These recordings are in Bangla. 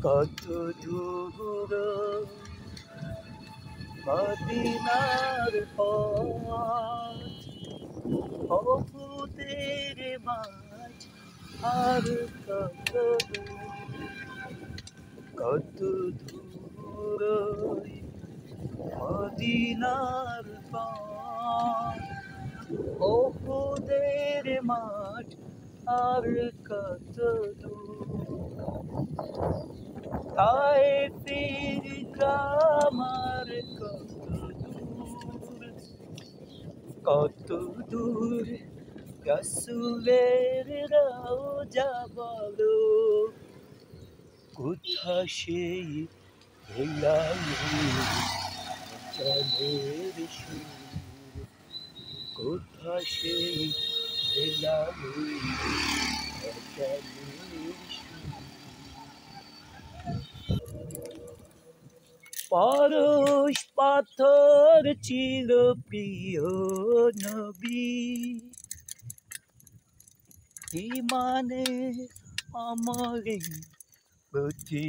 কত দূর মদিনার পথ, অপুদের মাঝ আর কত কত দূর মদিনার পথ, অপুদের মাঠ আর কত দূর তায়েফের গ্রাম আর কত দূর রাসূলের রওজা বলো কোথা সেই জানের সুর, কোথা সেই জানের সুর। পরশ পাথর ছিল প্রিয় নবী, ইমানে আমলে প্রতি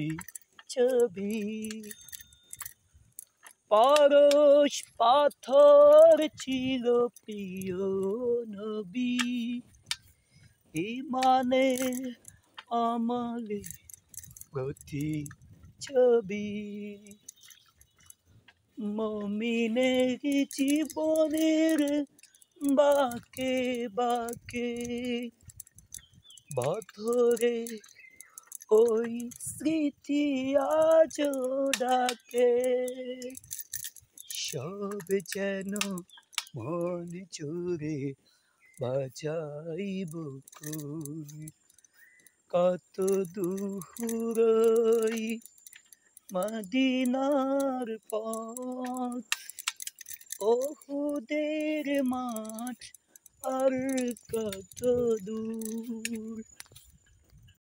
ছবি। পরশ পাথর ছিল প্রিয় নবী, ইমানে আমলে প্রতি ছবি। মুমিনের জীবনের বাঁকে বাঁকে বছরে ওই স্মৃতি আজও ডাকে, সব যেন মন জুড়ে বাজাইব কুল। কত দূর মদিনার পথ, ওহুদের মাঠ আর কত দূর।